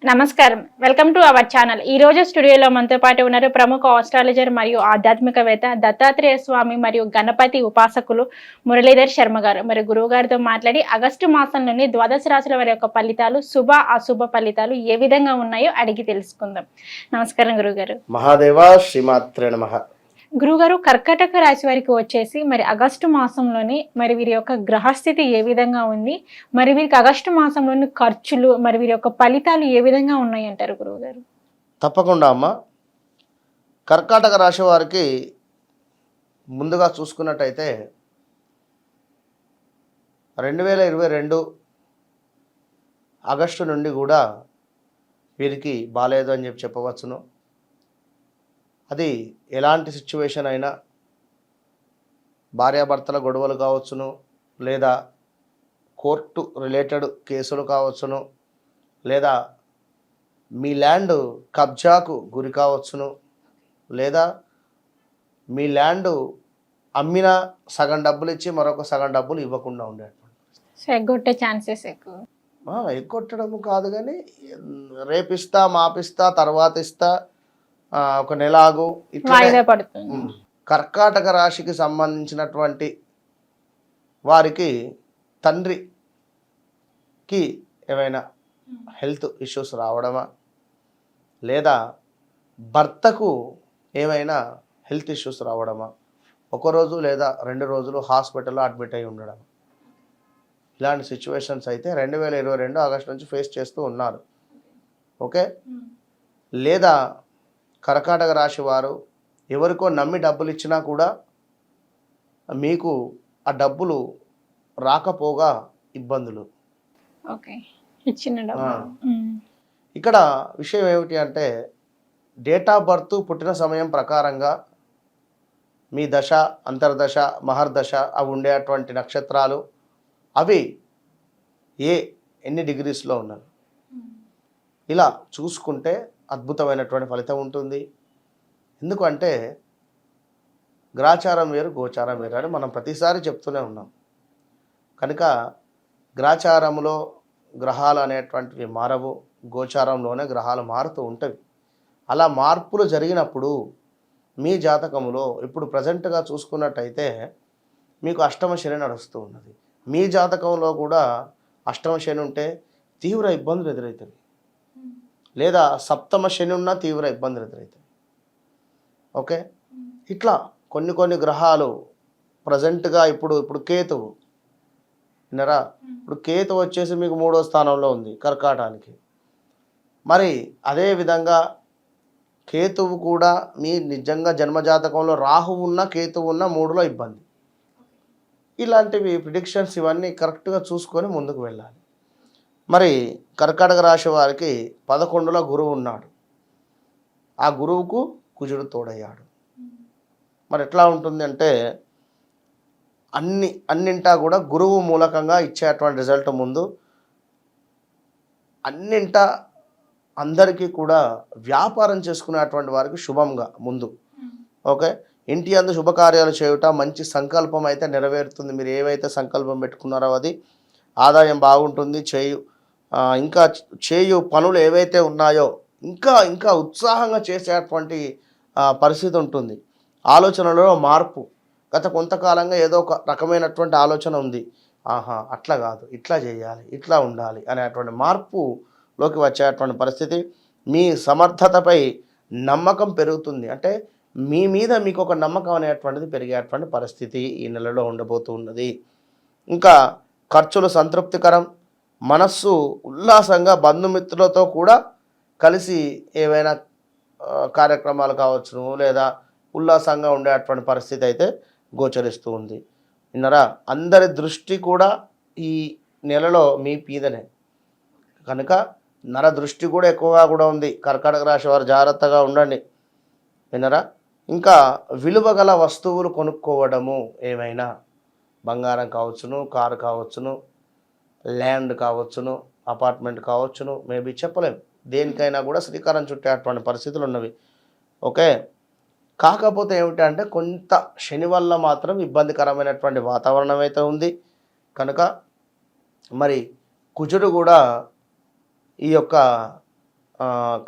నమస్కారం. Welcome to our channel. ఈ రోజు స్టూడియోలో మనతో పాటు ఉన్నారు ప్రముఖ ఆస్ట్రాలజర్ మరియు ఆధ్యాత్మికవేత్త దత్తాత్రేయ స్వామి మరియు గణపతి ఉపాసకులు మురళీధర్ శర్మ గారు. మరి గురువు గారితో మాట్లాడి ఆగస్టు మాసంలోని ద్వాదశ రాశుల వారి యొక్క ఫలితాలు, శుభ అశుభ ఫలితాలు ఏ విధంగా ఉన్నాయో అడిగి తెలుసుకుందాం. నమస్కారం గురుగారు. మహాదేవ శ్రీమాత్రే నమః. గురుగారు, కర్కాటక రాశి వారికి వచ్చేసి మరి ఆగస్టు మాసంలోని మరి వీరి యొక్క గ్రహస్థితి ఏ విధంగా ఉంది, మరి వీరికి ఆగస్టు మాసంలోని ఖర్చులు, మరి వీరి యొక్క ఫలితాలు ఏ విధంగా ఉన్నాయి అంటారు గురువుగారు? తప్పకుండా అమ్మ. కర్కాటక రాశి వారికి ముందుగా చూసుకున్నట్టయితే 2022 ఆగస్టు నుండి కూడా వీరికి బాలేదు అని చెప్పవచ్చును. అది ఎలాంటి సిచ్యువేషన్ అయినా, భార్యాభర్తల గొడవలు కావచ్చును, లేదా కోర్టు రిలేటెడ్ కేసులు కావచ్చును, లేదా మీ ల్యాండ్ కబ్జాకు గురి కావచ్చును, లేదా మీ ల్యాండ్ అమ్మిన సగం డబ్బులు ఇచ్చి మరొక సగం డబ్బులు ఇవ్వకుండా ఉండేటువంటి ఎగ్గొట్టే ఛాన్సెస్ ఎక్కువ. ఎగ్గొట్టడము కాదు, కానీ రేపిస్తా, మాపిస్తా, తర్వాత ఇస్తా, ఒక నెల ఆగు, వాయిదా పడుతుంది. కర్కాటక రాశికి సంబంధించినటువంటి వారికి తండ్రికి ఏమైనా హెల్త్ ఇష్యూస్ రావడమా, లేదా భర్తకు ఏమైనా హెల్త్ ఇష్యూస్ రావడమా, ఒకరోజు లేదా 2 రోజులు హాస్పిటల్లో అడ్మిట్ అయి ఉండడం, ఇలాంటి సిచ్యువేషన్స్ అయితే 2022 ఆగస్టు నుంచి ఫేస్ చేస్తూ ఉన్నారు. ఓకే. లేదా కర్కాటక రాశి వారు ఎవరికో నమ్మి డబ్బులు ఇచ్చినా కూడా మీకు ఆ డబ్బులు రాకపోగా ఇబ్బందులు. ఓకే. ఇచ్చిన ఇక్కడ విషయం ఏమిటి అంటే, డేట్ ఆఫ్ బర్త్, పుట్టిన సమయం ప్రకారంగా మీ దశ, అంతర్దశ, మహర్దశ అవి ఉండేటువంటి నక్షత్రాలు అవి ఎన్ని డిగ్రీస్లో ఉన్నారు, ఇలా చూసుకుంటే అద్భుతమైనటువంటి ఫలితం ఉంటుంది. ఎందుకంటే గ్రాచారం వేరు, గోచారం వేరు అని మనం ప్రతిసారి చెప్తూనే ఉన్నాం. కనుక గ్రాచారంలో గ్రహాలు అనేటువంటివి మారవు, గోచారంలోనే గ్రహాలు మారుతూ ఉంటాయి. అలా మార్పులు జరిగినప్పుడు మీ జాతకంలో ఇప్పుడు ప్రజెంట్గా చూసుకున్నట్టయితే మీకు అష్టమ శని నడుస్తూ ఉన్నది. మీ జాతకంలో కూడా అష్టమ శని ఉంటే తీవ్ర ఇబ్బందులు ఎదురవుతాయి, లేదా సప్తమ శని ఉన్న తీవ్ర ఇబ్బందులు ఎదురవుతాయి. ఓకే. ఇట్లా కొన్ని గ్రహాలు ప్రజెంట్గా ఇప్పుడు కేతువు వినరా, ఇప్పుడు కేతువు వచ్చేసి మీకు 3వ స్థానంలో ఉంది కర్కాటానికి. మరి అదే విధంగా కేతువు కూడా మీ నిజంగా జన్మజాతకంలో రాహు ఉన్న, కేతువు ఉన్న 3లో ఇబ్బంది. ఇలాంటివి ప్రిడిక్షన్స్ ఇవన్నీ కరెక్ట్గా చూసుకొని ముందుకు వెళ్ళాలి. మరి కర్కాటక రాశి వారికి 11లో గురువు ఉన్నాడు, ఆ గురువుకు కుజుడు తోడయ్యాడు. మరి ఎట్లా ఉంటుంది అంటే, అన్నింటా కూడా గురువు మూలకంగా ఇచ్చేటువంటి రిజల్ట్ ముందు అన్నింటా అందరికీ కూడా వ్యాపారం చేసుకునేటువంటి వారికి శుభంగా ముందు. ఓకే. ఇంటి అందు శుభకార్యాలు చేయుట, మంచి సంకల్పం అయితే నెరవేరుతుంది. మీరు ఏవైతే సంకల్పం పెట్టుకున్నారో అది ఆదాయం బాగుంటుంది. ఇంకా చేయు పనులు ఏవైతే ఉన్నాయో ఇంకా ఉత్సాహంగా చేసేటువంటి పరిస్థితి ఉంటుంది. ఆలోచనలో మార్పు. గత కొంతకాలంగా ఏదో ఒక రకమైనటువంటి ఆలోచన ఉంది, అట్లా కాదు, ఇట్లా చేయాలి, ఇట్లా ఉండాలి అనేటువంటి మార్పులోకి వచ్చేటువంటి పరిస్థితి. మీ సమర్థతపై నమ్మకం పెరుగుతుంది. అంటే మీ మీద మీకు ఒక నమ్మకం అనేటువంటిది పెరిగేటువంటి పరిస్థితి ఈ నెలలో ఉండబోతున్నది. ఇంకా ఖర్చులు సంతృప్తికరం, మనస్సు ఉల్లాసంగా బంధుమిత్రులతో కూడా కలిసి ఏవైనా కార్యక్రమాలు కావచ్చును, లేదా ఉల్లాసంగా ఉండేటువంటి పరిస్థితి అయితే గోచరిస్తూ ఉంది. విన్నరా, అందరి దృష్టి కూడా ఈ నెలలో మీ మీదనే. కనుక నర దృష్టి కూడా ఎక్కువగా కూడా ఉంది. కర్కాటక రాశి వారు జాగ్రత్తగా ఉండండి. విన్నరా. ఇంకా విలువ గల వస్తువులు కొనుక్కోవడము, ఏమైనా బంగారం కావచ్చును, కారు కావచ్చును, ల్యాండ్ కావచ్చును, అపార్ట్మెంట్ కావచ్చును, మేబీ చెప్పలేము, దేనికైనా కూడా శ్రీకారం చుట్టేటువంటి పరిస్థితులు ఉన్నవి. ఓకే. కాకపోతే ఏమిటంటే కొంత శని వల్ల మాత్రం ఇబ్బందికరమైనటువంటి వాతావరణం అయితే ఉంది. కనుక మరి కుజుడు కూడా ఈ యొక్క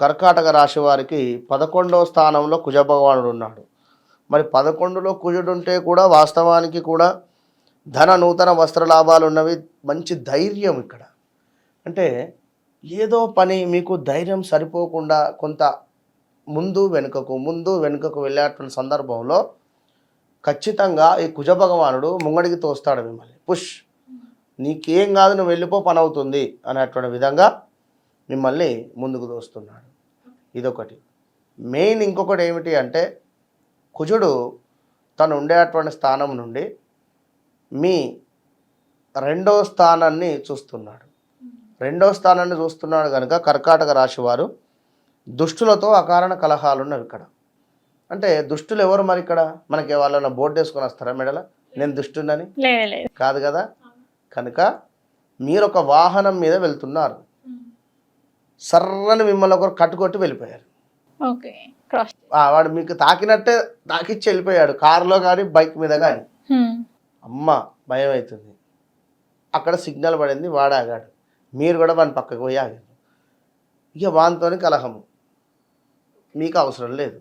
కర్కాటక రాశి వారికి 11వ స్థానంలో కుజ భగవానుడు ఉన్నాడు. మరి 11లో కుజుడు ఉంటే కూడా వాస్తవానికి కూడా ధన నూతన వస్త్ర లాభాలు ఉన్నవి, మంచి ధైర్యం ఇక్కడ. అంటే ఏదో పని మీకు ధైర్యం సరిపోకుండా కొంత ముందు వెనుకకు వెళ్ళేటువంటి సందర్భంలో ఖచ్చితంగా ఈ కుజ భగవానుడు ముంగడికి తోస్తాడు మిమ్మల్ని. పుష్, నీకేం కాదు, నువ్వు వెళ్ళిపో, పని అవుతుంది అనేటువంటి విధంగా మిమ్మల్ని ముందుకు తోస్తున్నాడు. ఇదొకటి. మెయిన్ ఇంకొకటి ఏమిటి అంటే కుజుడు తను ఉండేటువంటి స్థానం నుండి మీ 2వ స్థానాన్ని చూస్తున్నాడు. 2వ స్థానాన్ని చూస్తున్నాడు కనుక కర్కాటక రాశి వారు దుష్టులతో అకారణ కలహాలు ఉన్నవి ఇక్కడ. అంటే దుష్టులు ఎవరు మరి ఇక్కడ? మనకి వాళ్ళని బోర్డు వేసుకొని వస్తారా మెడల నేను దుష్టునని? కాదు కదా. కనుక మీరు ఒక వాహనం మీద వెళ్తున్నారు, సర్రని మిమ్మల్ని ఒకరు కట్టుకొట్టి వెళ్ళిపోయారు. వాడు మీకు తాకినట్టే తాకిచ్చి వెళ్ళిపోయాడు, కారులో కానీ బైక్ మీద కానీ. అమ్మ భయం అవుతుంది. అక్కడ సిగ్నల్ పడింది, వాడు ఆగాడు, మీరు కూడా వాని పక్కకు పోయి ఆగారు. ఇక వానితోని కలహము, మీకు అవసరం లేదు.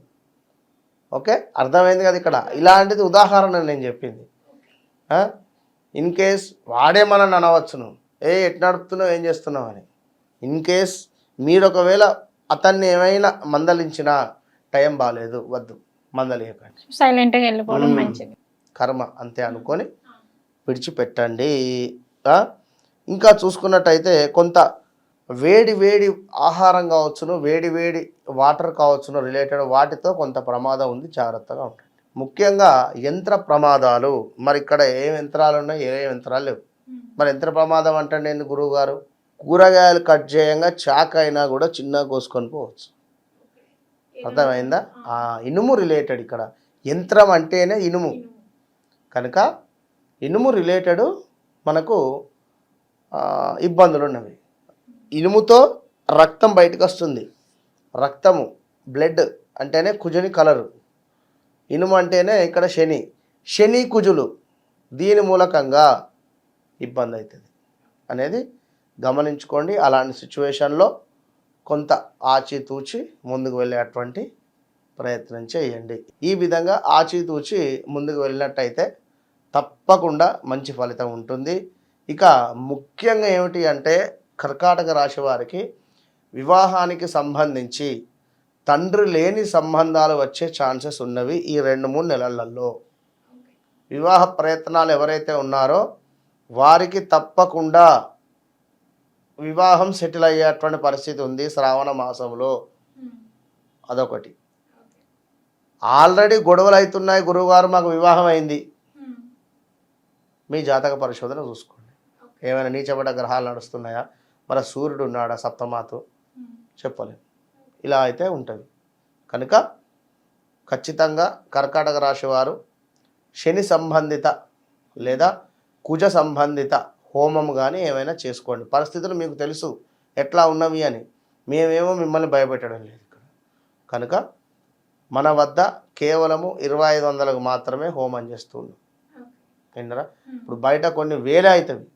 ఓకే, అర్థమైంది కదా. ఇక్కడ ఇలాంటిది ఉదాహరణ నేను చెప్పింది. ఇన్ కేస్ వాడే మనల్ని అనవచ్చును, ఎట్ నడుపుతున్నావు, ఏం చేస్తున్నావు అని. ఇన్ కేస్ మీరు ఒకవేళ అతన్ని ఏమైనా మందలించినా టైం బాగాలేదు, వద్దు, మందలియకండి, సైలెంట్గా వెళ్ళిపోవడం మంచిది, కర్మ అంతే అనుకొని విడిచిపెట్టండి. ఇంకా చూసుకున్నట్టయితే కొంత వేడి వేడి ఆహారం కావచ్చును, వేడి వేడి వాటర్ కావచ్చును, రిలేటెడ్ వాటితో కొంత ప్రమాదం ఉంది, జాగ్రత్తగా ఉంటుంది. ముఖ్యంగా యంత్ర ప్రమాదాలు. మరి ఇక్కడ ఏ యంత్రాలు ఉన్నాయి, ఏ యంత్రాలు లేవు. మరి యంత్ర ప్రమాదం అంటే ఎందుకు గురువు గారు? కూరగాయలు కట్ చేయంగా చాక్ అయినా కూడా చిన్నగా కోసుకొని పోవచ్చు. అర్థమైందా? ఇనుము రిలేటెడ్ ఇక్కడ. యంత్రం అంటేనే ఇనుము కనుక ఇనుము రిలేటెడ్ మనకు ఇబ్బందులు ఉన్నవి. ఇనుముతో రక్తం బయటకు వస్తుంది. రక్తము, బ్లడ్ అంటేనే కుజుని కలరు. ఇనుము అంటేనే ఇక్కడ శని కుజులు. దీని మూలకంగా ఇబ్బంది అవుతుంది అనేది గమనించుకోండి. అలాంటి సిచ్యువేషన్లో కొంత ఆచితూచి ముందుకు వెళ్ళేటువంటి ప్రయత్నం చేయండి. ఈ విధంగా ఆచితూచి ముందుకు వెళ్ళినట్టయితే తప్పకుండా మంచి ఫలితం ఉంటుంది. ఇక ముఖ్యంగా ఏమిటి అంటే కర్కాటక రాశి వారికి వివాహానికి సంబంధించి తండ్రి లేని సంబంధాలు వచ్చే ఛాన్సెస్ ఉన్నవి ఈ 2-3 నెలలలో. వివాహ ప్రయత్నాలు ఎవరైతే ఉన్నారో వారికి తప్పకుండా వివాహం సెటిల్ అయ్యేటువంటి పరిస్థితి ఉంది శ్రావణ మాసంలో. అదొకటి. ఆల్రెడీ గొడవలు అవుతున్నాయి, గురువుగారు మాకు వివాహం అయింది, మీ జాతక పరిశోధన చూసుకోండి. ఏమైనా నీచబడ్డ గ్రహాలు నడుస్తున్నాయా, మరి సూర్యుడు ఉన్నాడా సప్తమాతు, చెప్పలేము. ఇలా అయితే ఉంటుంది. కనుక ఖచ్చితంగా కర్కాటక రాశి వారు శని సంబంధిత లేదా కుజ సంబంధిత హోమం కానీ ఏమైనా చేసుకోండి. పరిస్థితులు మీకు తెలుసు ఎట్లా ఉన్నవి అని, మేమేమో మిమ్మల్ని భయపెట్టడం లేదు ఇక్కడ. కనుక మన వద్ద కేవలము 2500కు మాత్రమే హోమం చేస్తున్నాం. ఏంటరా ఇప్పుడు బయట కొన్ని వేలే అవుతుంది.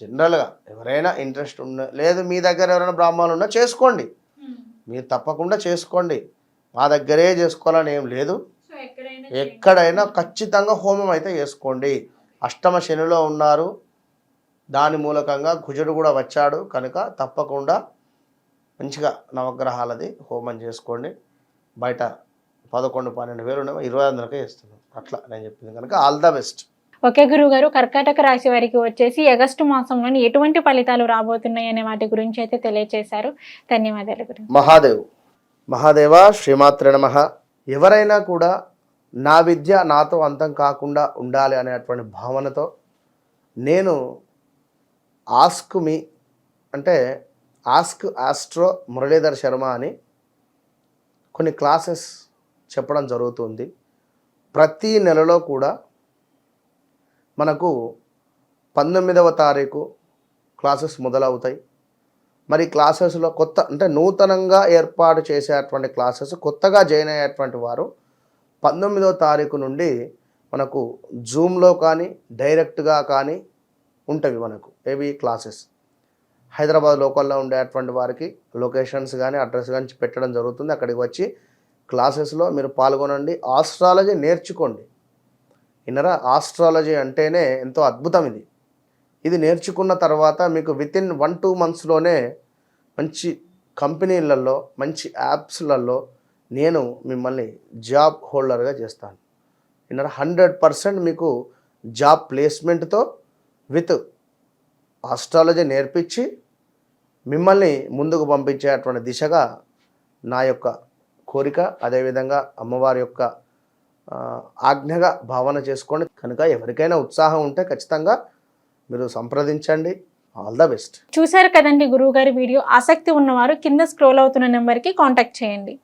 జనరల్గా ఎవరైనా ఇంట్రెస్ట్ లేదు, మీ దగ్గర ఎవరైనా బ్రాహ్మణులు ఉన్నా చేసుకోండి, మీరు తప్పకుండా చేసుకోండి. మా దగ్గరే చేసుకోవాలని ఏం లేదు, ఎక్కడైనా ఖచ్చితంగా హోమం అయితే చేసుకోండి. అష్టమ శనిలో ఉన్నారు, దాని మూలకంగా కుజుడు కూడా వచ్చాడు కనుక తప్పకుండా మంచిగా నవగ్రహాలది హోమం చేసుకోండి. బయట 11-12 వేలు ఉన్నాయి, 2500కే చేస్తున్నాం. అట్లా నేను చెప్పింది కనుక ఆల్ ద బెస్ట్. ఓకే గురువు గారు, కర్కాటక రాశి వారికి వచ్చేసి ఆగస్టు మాసంలోని ఎటువంటి ఫలితాలు రాబోతున్నాయి అనే వాటి గురించి అయితే తెలియజేశారు. ధన్యవాదాలు గురు. మహాదేవ శ్రీమాత్రే నమః. ఎవరైనా కూడా నా విద్య నాతో అంతం కాకుండా ఉండాలి అనేటువంటి భావనతో నేను ఆస్క్ మీ అంటే ఆస్క్ ఆస్ట్రో మురళీధర్ శర్మ అని కొన్ని క్లాసెస్ చెప్పడం జరుగుతుంది. ప్రతి నెలలో కూడా మనకు 19వ తారీఖు క్లాసెస్ మొదలవుతాయి. మరి క్లాసెస్లో కొత్త అంటే నూతనంగా ఏర్పాటు చేసేటువంటి క్లాసెస్ కొత్తగా జాయిన్ అయ్యేటువంటి వారు 19వ తారీఖు నుండి మనకు జూమ్లో కానీ డైరెక్ట్గా కానీ ఉంటవి మనకు ఏవి క్లాసెస్. హైదరాబాద్ లోకల్లో ఉండేటువంటి వారికి లొకేషన్స్ కానీ అడ్రస్ కానీ పెట్టడం జరుగుతుంది. అక్కడికి వచ్చి క్లాసెస్లో మీరు పాల్గొనండి, ఆస్ట్రాలజీ నేర్చుకోండి. ఇన్నరా ఆస్ట్రాలజీ అంటేనే ఎంతో అద్భుతం. ఇది నేర్చుకున్న తర్వాత మీకు వితిన్ 1-2 మంత్స్లోనే మంచి కంపెనీలలో మంచి యాప్స్లలో నేను మిమ్మల్ని జాబ్ హోల్డర్గా చేస్తాను. ఇన్నరా 100% మీకు జాబ్ ప్లేస్మెంట్తో విత్ ఆస్ట్రాలజీ నేర్పించి మిమ్మల్ని ముందుకు పంపించేటువంటి దిశగా నా యొక్క కోరిక. అదేవిధంగా అమ్మవారి యొక్క ఆజ్ఞగా భావన చేసుకోండి. కనుక ఎవరికైనా ఉత్సాహం ఉంటే ఖచ్చితంగా మీరు సంప్రదించండి. All the best. చూశారు కదండి గురువుగారి వీడియో. ఆసక్తి ఉన్నవారు కింద స్క్రోల్ అవుతున్న నెంబర్కి కాంటాక్ట్ చేయండి.